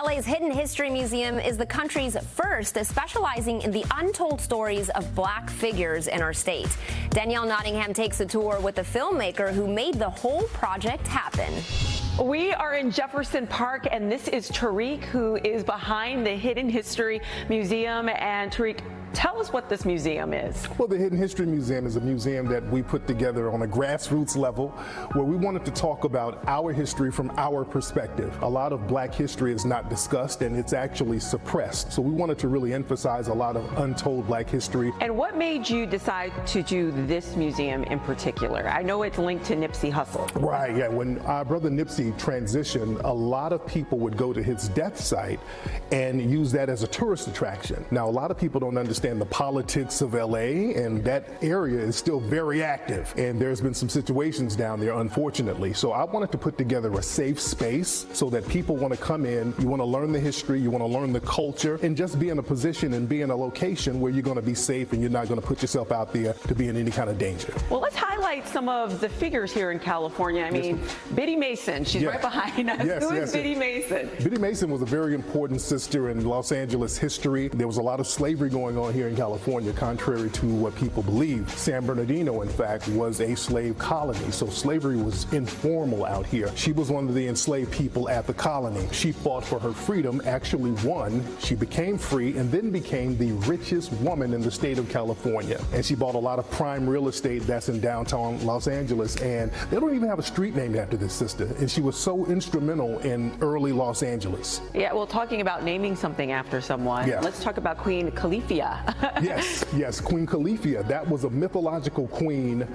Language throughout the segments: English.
LA's Hidden History Museum is the country's first specializing in the untold stories of black figures in our state. Danielle Nottingham takes a tour with the filmmaker who made the whole project happen. We are in Jefferson Park, and this is Tariq, who is behind the Hidden History Museum. And Tariq, tell us what this museum is. Well, the Hidden History Museum is a museum that we put together on a grassroots level where we wanted to talk about our history from our perspective. A lot of black history is not discussed and it's actually suppressed. So we wanted to really emphasize a lot of untold black history. And what made you decide to do this museum in particular? I know it's linked to Nipsey Hussle. Right, yeah. When our brother Nipsey transitioned, a lot of people would go to his death site and use that as a tourist attraction. Now, a lot of people don't understand the politics of LA, and that area is still very active. And there's been some situations down there, unfortunately. So I wanted to put together a safe space so that people want to come in, you want to learn the history, you want to learn the culture, and just be in a position and be in a location where you're going to be safe and you're not going to put yourself out there to be in any kind of danger. Well, let's highlight some of the figures here in California. I mean, Biddy Mason, she's right behind us. Who is Biddy Mason? Biddy Mason was a very important sister in Los Angeles history. There was a lot of slavery going on here in California, contrary to what people believe. San Bernardino, in fact, was a slave colony, so slavery was informal out here. She was one of the enslaved people at the colony. She fought for her freedom, actually won. She became free and then became the richest woman in the state of California. And she bought a lot of prime real estate that's in downtown Los Angeles, and they don't even have a street named after this sister. And she was so instrumental in early Los Angeles. Yeah, well, talking about naming something after someone, let's talk about Queen Califia. Yes, Queen Califia. That was a mythological queen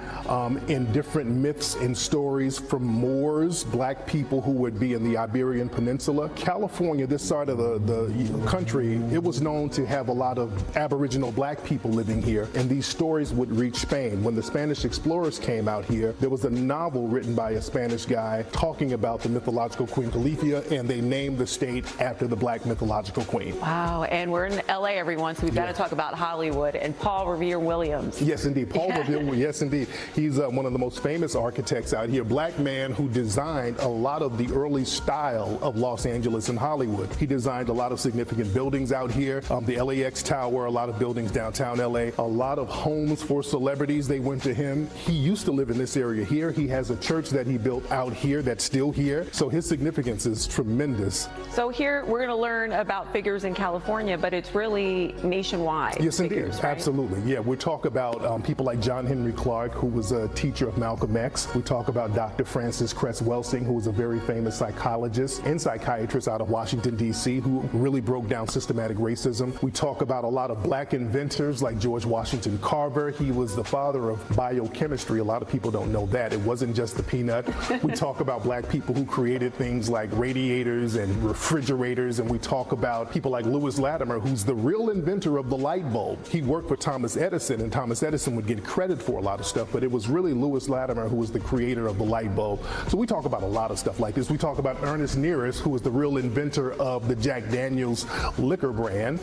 in different myths and stories from Moors, black people who would be in the Iberian Peninsula. California, this side of the country, it was known to have a lot of Aboriginal black people living here, and these stories would reach Spain. When the Spanish explorers came out here, there was a novel written by a Spanish guy talking about the mythological Queen Califia, and they named the state after the black mythological queen. Wow, and we're in LA, everyone, so we've got to talk about Hollywood and Paul Revere Williams. Yes, indeed. Paul Revere, yes, indeed. He's one of the most famous architects out here, black man who designed a lot of the early style of Los Angeles and Hollywood. He designed a lot of significant buildings out here, the LAX Tower, a lot of buildings downtown LA, a lot of homes for celebrities, they went to him. He used to live in this area here. He has a church that he built out here that's still here, so his significance is tremendous. So here we're going to learn about figures in California, but it's really nationwide. Yes, indeed. Figures, right? Absolutely. Yeah, we talk about people like John Henry Clark, who was a teacher of Malcolm X. We talk about Dr. Francis Cress Welsing, who was a very famous psychologist and psychiatrist out of Washington, D.C., who really broke down systematic racism. We talk about a lot of black inventors like George Washington Carver. He was the father of biochemistry. A lot of people don't know that. It wasn't just the peanut. We talk about black people who created things like radiators and refrigerators, and we talk about people like Lewis Latimer, who's the real inventor of the light bulb. He worked for Thomas Edison, and Thomas Edison would get credit for a lot of stuff, but it was really Lewis Latimer who was the creator of the light bulb. So we talk about a lot of stuff like this. We talk about Ernest Nearest, who was the real inventor of the Jack Daniels liquor brand.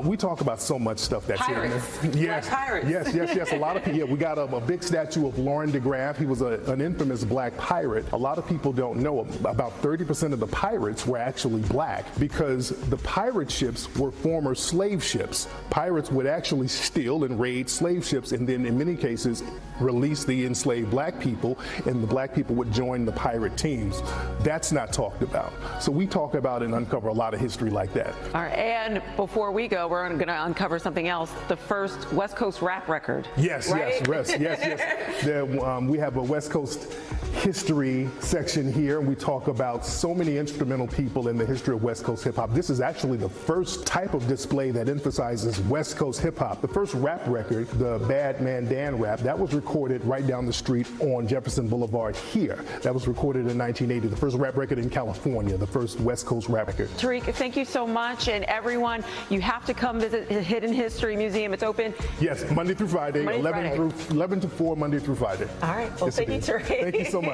We talk about so much stuff that's Pirates. here. Yes, Pirates. yes. A lot of people. Yeah, we got a big statue of Lauren DeGraff. He was an infamous black pirate. A lot of people don't know about 30% of the pirates were actually black, because the pirate ships were former slave ships. Pirates would actually steal and raid slave ships, and then in many cases release the enslaved black people, and the black people would join the pirate teams. That's not talked about. So we talk about and uncover a lot of history like that. All right, and before we go, we're going to uncover something else, the first West Coast rap record. Yes. We have a West Coast history section here, and we talk about so many instrumental people in the history of West Coast hip hop. This is actually the first type of display that emphasizes West Coast hip hop. The first rap record, the Bad Man Dan rap, that was recorded right down the street on Jefferson Boulevard here. That was recorded in 1980. The first rap record in California, the first West Coast rap record. Tariq, thank you so much, and everyone, you have to come visit the Hidden History Museum. It's open. Yes, Monday through Friday, 11 to 4, Monday through Friday. All right, well, yes, thank you, Tariq. Thank you so much.